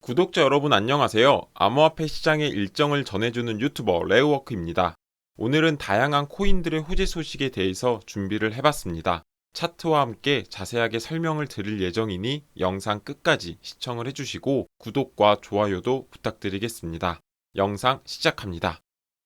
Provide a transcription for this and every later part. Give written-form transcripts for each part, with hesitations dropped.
구독자 여러분 안녕하세요. 암호화폐 시장의 일정을 전해주는 유튜버 레오워크입니다. 오늘은 다양한 코인들의 호재 소식에 대해서 준비를 해봤습니다. 차트와 함께 자세하게 설명을 드릴 예정이니 영상 끝까지 시청을 해주시고 구독과 좋아요도 부탁드리겠습니다. 영상 시작합니다.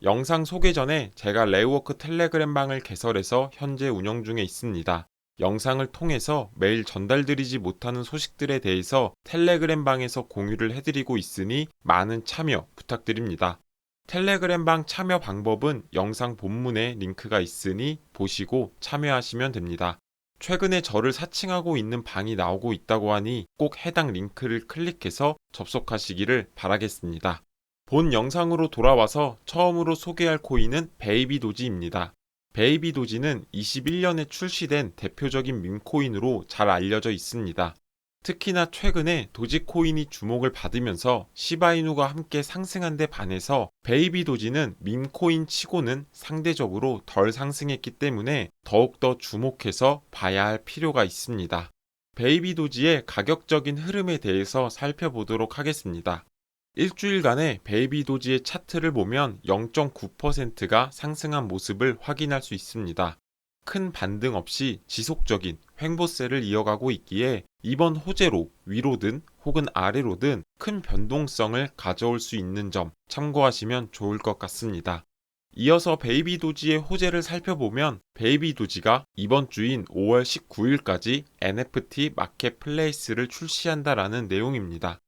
영상 소개 전에 제가 레오워크 텔레그램 방을 개설해서 현재 운영 중에 있습니다. 영상을 통해서 매일 전달드리지 못하는 소식들에 대해서 텔레그램 방에서 공유를 해드리고 있으니 많은 참여 부탁드립니다. 텔레그램 방 참여 방법은 영상 본문에 링크가 있으니 보시고 참여하시면 됩니다. 최근에 저를 사칭하고 있는 방이 나오고 있다고 하니 꼭 해당 링크를 클릭해서 접속하시기를 바라겠습니다. 본 영상으로 돌아와서 처음으로 소개할 코인은 베이비도지입니다. 베이비도지는 21년에 출시된 대표적인 밈코인으로 잘 알려져 있습니다. 특히나 최근에 도지코인이 주목을 받으면서 시바이누가 함께 상승한 데 반해서 베이비도지는 밈코인 치고는 상대적으로 덜 상승했기 때문에 더욱더 주목해서 봐야 할 필요가 있습니다. 베이비도지의 가격적인 흐름에 대해서 살펴보도록 하겠습니다. 일주일간의 베이비도지의 차트를 보면 0.9%가 상승한 모습을 확인할 수 있습니다. 큰 반등 없이 지속적인 횡보세를 이어가고 있기에 이번 호재로 위로든 혹은 아래로든 큰 변동성을 가져올 수 있는 점 참고하시면 좋을 것 같습니다. 이어서 베이비도지의 호재를 살펴보면 베이비도지가 이번 주인 5월 19일까지 NFT 마켓플레이스를 출시한다라는 내용입니다.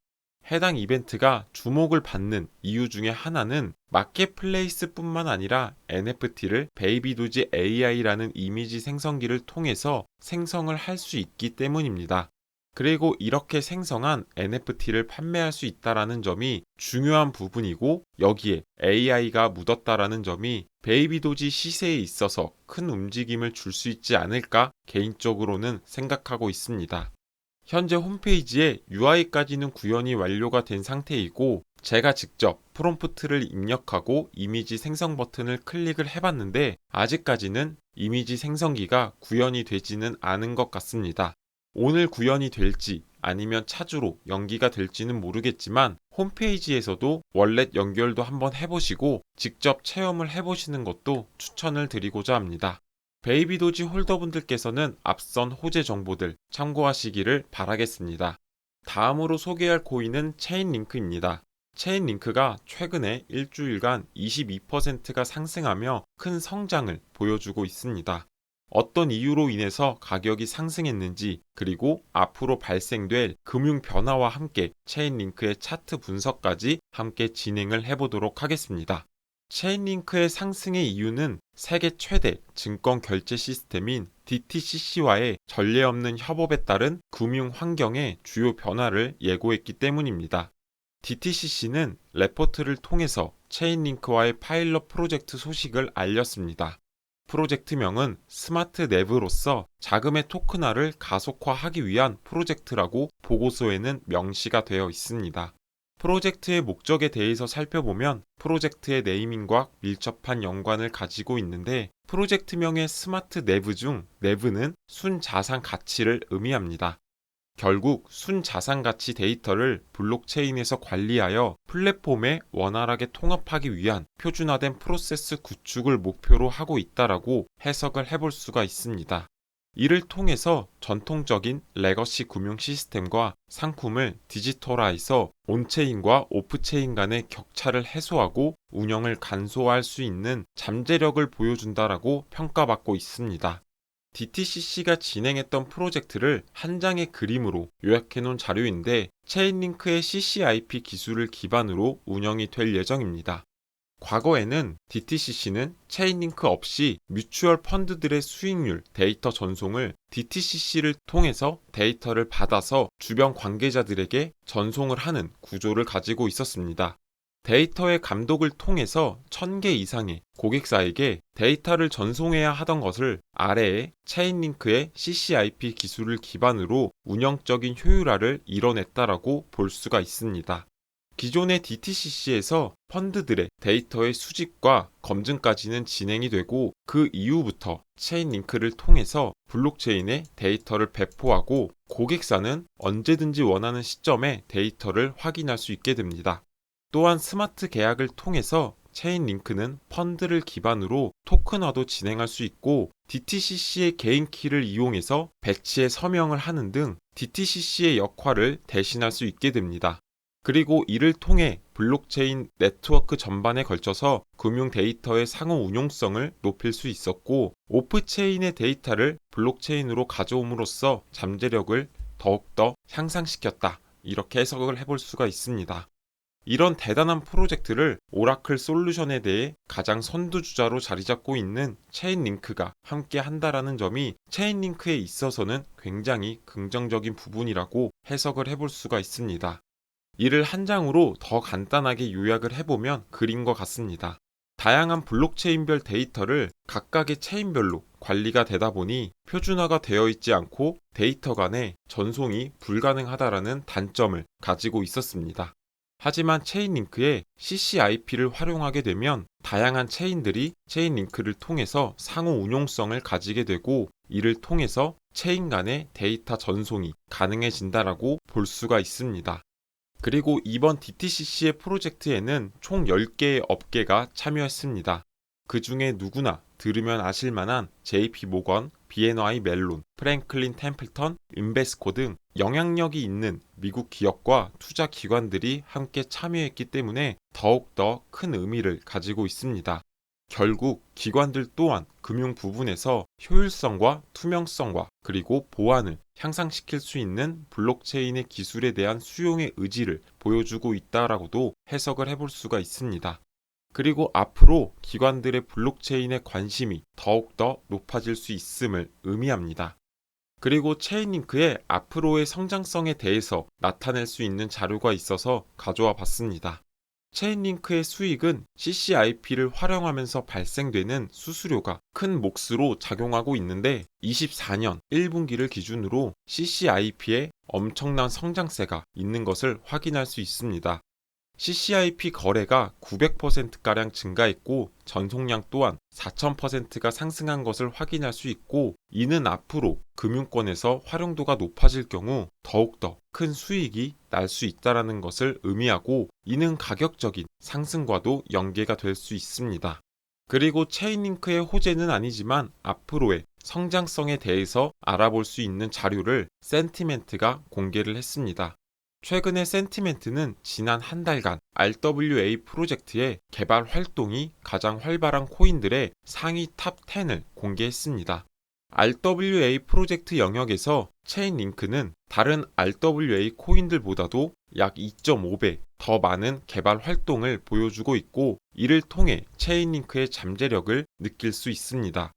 해당 이벤트가 주목을 받는 이유 중에 하나는 마켓플레이스뿐만 아니라 NFT를 베이비도지 AI라는 이미지 생성기를 통해서 생성을 할 수 있기 때문입니다. 그리고 이렇게 생성한 NFT를 판매할 수 있다는 점이 중요한 부분이고 여기에 AI가 묻었다라는 점이 베이비도지 시세에 있어서 큰 움직임을 줄 수 있지 않을까 개인적으로는 생각하고 있습니다. 현재 홈페이지에 UI까지는 구현이 완료가 된 상태이고 제가 직접 프롬프트를 입력하고 이미지 생성 버튼을 클릭을 해봤는데 아직까지는 이미지 생성기가 구현이 되지는 않은 것 같습니다. 오늘 구현이 될지 아니면 차주로 연기가 될지는 모르겠지만 홈페이지에서도 월렛 연결도 한번 해보시고 직접 체험을 해보시는 것도 추천을 드리고자 합니다. 베이비도지 홀더분들께서는 앞선 호재 정보들 참고하시기를 바라겠습니다. 다음으로 소개할 코인은 체인링크입니다. 체인링크가 최근에 일주일간 22%가 상승하며 큰 성장을 보여주고 있습니다. 어떤 이유로 인해서 가격이 상승했는지 그리고 앞으로 발생될 금융 변화와 함께 체인링크의 차트 분석까지 함께 진행을 해보도록 하겠습니다. 체인링크의 상승의 이유는 세계 최대 증권 결제 시스템인 DTCC와의 전례 없는 협업에 따른 금융 환경의 주요 변화를 예고했기 때문입니다. DTCC는 레포트를 통해서 체인링크와의 파일럿 프로젝트 소식을 알렸습니다. 프로젝트명은 스마트 랩으로서 자금의 토큰화를 가속화하기 위한 프로젝트라고 보고서에는 명시가 되어 있습니다. 프로젝트의 목적에 대해서 살펴보면 프로젝트의 네이밍과 밀접한 연관을 가지고 있는데 프로젝트명의 스마트 내부 중 내부는 순자산 가치를 의미합니다. 결국 순자산 가치 데이터를 블록체인에서 관리하여 플랫폼에 원활하게 통합하기 위한 표준화된 프로세스 구축을 목표로 하고 있다라고 해석을 해볼 수가 있습니다. 이를 통해서 전통적인 레거시 금융 시스템과 상품을 디지털화해서 온체인과 오프체인 간의 격차를 해소하고 운영을 간소화할 수 있는 잠재력을 보여준다라고 평가받고 있습니다. DTCC가 진행했던 프로젝트를 한 장의 그림으로 요약해놓은 자료인데 체인링크의 CCIP 기술을 기반으로 운영이 될 예정입니다. 과거에는 DTCC는 체인링크 없이 뮤추얼 펀드들의 수익률 데이터 전송을 DTCC를 통해서 데이터를 받아서 주변 관계자들에게 전송을 하는 구조를 가지고 있었습니다. 데이터의 감독을 통해서 1000개 이상의 고객사에게 데이터를 전송해야 하던 것을 아래에 체인링크의 CCIP 기술을 기반으로 운영적인 효율화를 이뤄냈다라고 볼 수가 있습니다. 기존의 DTCC에서 펀드들의 데이터의 수집과 검증까지는 진행이 되고 그 이후부터 체인 링크를 통해서 블록체인에 데이터를 배포하고 고객사는 언제든지 원하는 시점에 데이터를 확인할 수 있게 됩니다. 또한 스마트 계약을 통해서 체인 링크는 펀드를 기반으로 토큰화도 진행할 수 있고 DTCC의 개인 키를 이용해서 배치에 서명을 하는 등 DTCC의 역할을 대신할 수 있게 됩니다. 그리고 이를 통해 블록체인 네트워크 전반에 걸쳐서 금융 데이터의 상호 운용성을 높일 수 있었고 오프체인의 데이터를 블록체인으로 가져옴으로써 잠재력을 더욱더 향상시켰다. 이렇게 해석을 해볼 수가 있습니다. 이런 대단한 프로젝트를 오라클 솔루션에 대해 가장 선두주자로 자리잡고 있는 체인링크가 함께 한다라는 점이 체인링크에 있어서는 굉장히 긍정적인 부분이라고 해석을 해볼 수가 있습니다. 이를 한 장으로 더 간단하게 요약을 해보면 그림과 같습니다. 다양한 블록체인별 데이터를 각각의 체인별로 관리가 되다 보니 표준화가 되어 있지 않고 데이터 간의 전송이 불가능하다라는 단점을 가지고 있었습니다. 하지만 체인링크에 CCIP를 활용하게 되면 다양한 체인들이 체인링크를 통해서 상호 운용성을 가지게 되고 이를 통해서 체인 간의 데이터 전송이 가능해진다라고 볼 수가 있습니다. 그리고 이번 DTCC의 프로젝트에는 총 10개의 업계가 참여했습니다. 그 중에 누구나 들으면 아실만한 JP모건, BNY 멜론, 프랭클린 템플턴, 인베스코 등 영향력이 있는 미국 기업과 투자 기관들이 함께 참여했기 때문에 더욱더 큰 의미를 가지고 있습니다. 결국 기관들 또한 금융 부분에서 효율성과 투명성과 그리고 보안을 향상시킬 수 있는 블록체인의 기술에 대한 수용의 의지를 보여주고 있다라고도 해석을 해볼 수가 있습니다. 그리고 앞으로 기관들의 블록체인에 관심이 더욱더 높아질 수 있음을 의미합니다. 그리고 체인링크의 앞으로의 성장성에 대해서 나타낼 수 있는 자료가 있어서 가져와 봤습니다. 체인링크의 수익은 CCIP를 활용하면서 발생되는 수수료가 큰 몫으로 작용하고 있는데 24년 1분기를 기준으로 CCIP에 엄청난 성장세가 있는 것을 확인할 수 있습니다. CCIP 거래가 900%가량 증가했고 전송량 또한 4000%가 상승한 것을 확인할 수 있고 이는 앞으로 금융권에서 활용도가 높아질 경우 더욱더 큰 수익이 날 수 있다는 것을 의미하고 이는 가격적인 상승과도 연계가 될 수 있습니다. 그리고 체인링크의 호재는 아니지만 앞으로의 성장성에 대해서 알아볼 수 있는 자료를 센티멘트가 공개를 했습니다. 최근에 센티멘트는 지난 한 달간 RWA 프로젝트의 개발 활동이 가장 활발한 코인들의 상위 탑 10을 공개했습니다. RWA 프로젝트 영역에서 체인링크는 다른 RWA 코인들보다도 약 2.5배 더 많은 개발 활동을 보여주고 있고 이를 통해 체인링크의 잠재력을 느낄 수 있습니다.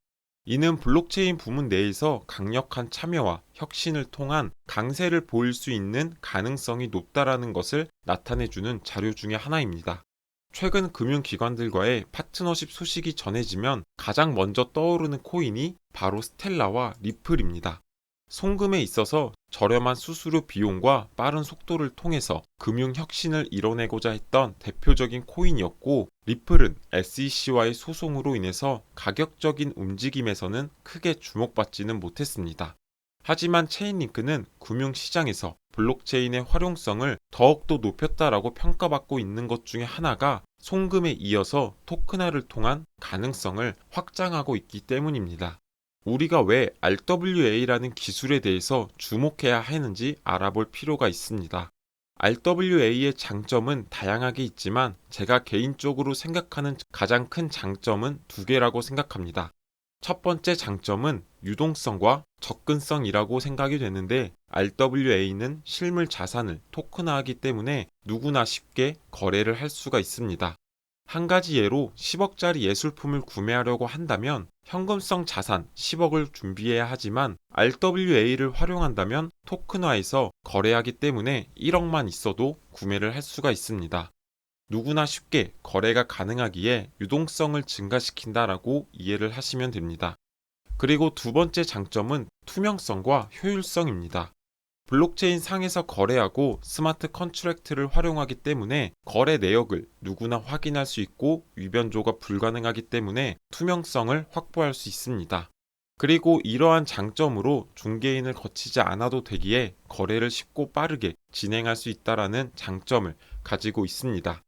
이는 블록체인 부문 내에서 강력한 참여와 혁신을 통한 강세를 보일 수 있는 가능성이 높다라는 것을 나타내주는 자료 중의 하나입니다. 최근 금융기관들과의 파트너십 소식이 전해지면 가장 먼저 떠오르는 코인이 바로 스텔라와 리플입니다. 송금에 있어서 저렴한 수수료 비용과 빠른 속도를 통해서 금융 혁신을 이뤄내고자 했던 대표적인 코인이었고 리플은 SEC와의 소송으로 인해서 가격적인 움직임에서는 크게 주목받지는 못했습니다. 하지만 체인링크는 금융시장에서 블록체인의 활용성을 더욱더 높였다라고 평가받고 있는 것 중에 하나가 송금에 이어서 토큰화를 통한 가능성을 확장하고 있기 때문입니다. 우리가 왜 RWA라는 기술에 대해서 주목해야 하는지 알아볼 필요가 있습니다. RWA의 장점은 다양하게 있지만 제가 개인적으로 생각하는 가장 큰 장점은 두 개라고 생각합니다. 첫 번째 장점은 유동성과 접근성이라고 생각이 되는데 RWA는 실물 자산을 토큰화하기 때문에 누구나 쉽게 거래를 할 수가 있습니다. 한 가지 예로 10억짜리 예술품을 구매하려고 한다면 현금성 자산 10억을 준비해야 하지만 RWA를 활용한다면 토큰화해서 거래하기 때문에 1억만 있어도 구매를 할 수가 있습니다. 누구나 쉽게 거래가 가능하기에 유동성을 증가시킨다라고 이해를 하시면 됩니다. 그리고 두 번째 장점은 투명성과 효율성입니다. 블록체인 상에서 거래하고 스마트 컨트랙트를 활용하기 때문에 거래 내역을 누구나 확인할 수 있고 위변조가 불가능하기 때문에 투명성을 확보할 수 있습니다. 그리고 이러한 장점으로 중개인을 거치지 않아도 되기에 거래를 쉽고 빠르게 진행할 수 있다는 장점을 가지고 있습니다.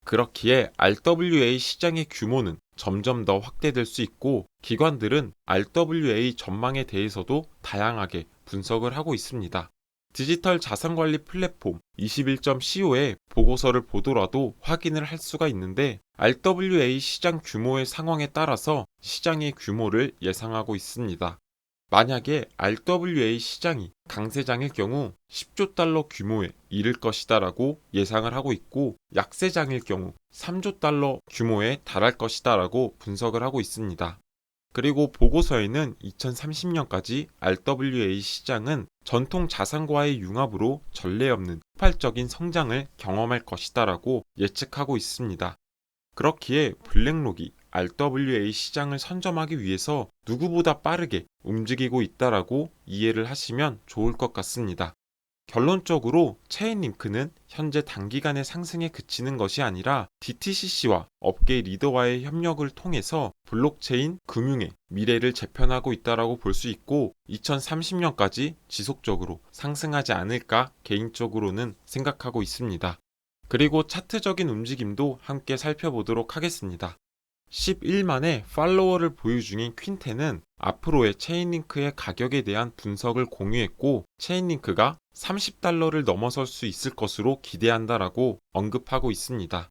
그렇기에 RWA 시장의 규모는 점점 더 확대될 수 있고 기관들은 RWA 전망에 대해서도 다양하게 분석을 하고 있습니다. 디지털 자산관리 플랫폼 21.co의 보고서를 보더라도 확인을 할 수가 있는데 RWA 시장 규모의 상황에 따라서 시장의 규모를 예상하고 있습니다. 만약에 RWA 시장이 강세장일 경우 10조 달러 규모에 이를 것이다라고 예상을 하고 있고 약세장일 경우 3조 달러 규모에 달할 것이다라고 분석을 하고 있습니다. 그리고 보고서에는 2030년까지 RWA 시장은 전통 자산과의 융합으로 전례 없는 폭발적인 성장을 경험할 것이다라고 예측하고 있습니다. 그렇기에 블랙록이 RWA 시장을 선점하기 위해서 누구보다 빠르게 움직이고 있다라고 이해를 하시면 좋을 것 같습니다. 결론적으로 체인링크는 현재 단기간의 상승에 그치는 것이 아니라 DTCC와 업계 리더와의 협력을 통해서 블록체인 금융의 미래를 재편하고 있다고 볼 수 있고 2030년까지 지속적으로 상승하지 않을까 개인적으로는 생각하고 있습니다. 그리고 차트적인 움직임도 함께 살펴보도록 하겠습니다. 11만의 팔로워를 보유 중인 퀸텐은 앞으로의 체인링크의 가격에 대한 분석을 공유했고 체인링크가 30달러를 넘어설 수 있을 것으로 기대한다라고 언급하고 있습니다.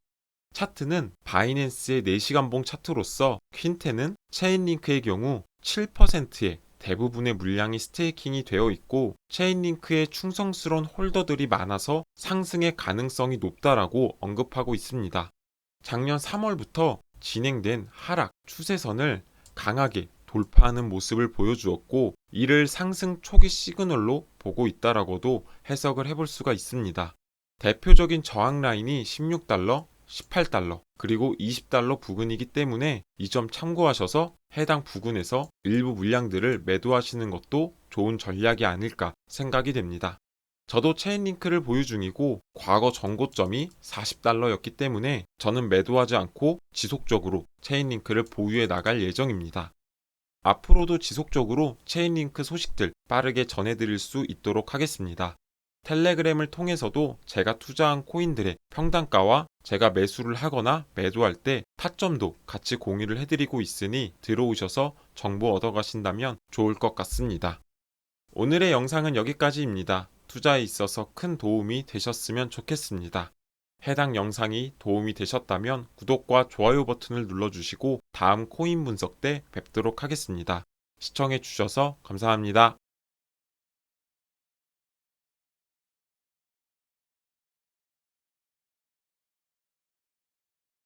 차트는 바이낸스의 4시간봉 차트로서 퀸텐은 체인링크의 경우 7%의 대부분의 물량이 스테이킹이 되어 있고 체인링크에 충성스러운 홀더들이 많아서 상승의 가능성이 높다라고 언급하고 있습니다. 작년 3월부터 진행된 하락 추세선을 강하게 돌파하는 모습을 보여주었고 이를 상승 초기 시그널로 보고 있다라고도 해석을 해볼 수가 있습니다. 대표적인 저항 라인이 16달러, 18달러, 그리고 20달러 부근이기 때문에 이 점 참고하셔서 해당 부근에서 일부 물량들을 매도하시는 것도 좋은 전략이 아닐까 생각이 됩니다. 저도 체인링크를 보유 중이고 과거 전고점이 40달러였기 때문에 저는 매도하지 않고 지속적으로 체인링크를 보유해 나갈 예정입니다. 앞으로도 지속적으로 체인링크 소식들 빠르게 전해드릴 수 있도록 하겠습니다. 텔레그램을 통해서도 제가 투자한 코인들의 평단가와 제가 매수를 하거나 매도할 때 타점도 같이 공유를 해드리고 있으니 들어오셔서 정보 얻어가신다면 좋을 것 같습니다. 오늘의 영상은 여기까지입니다. 투자에 있어서 큰 도움이 되셨으면 좋겠습니다. 해당 영상이 도움이 되셨다면 구독과 좋아요 버튼을 눌러주시고 다음 코인 분석 때 뵙도록 하겠습니다. 시청해주셔서 감사합니다.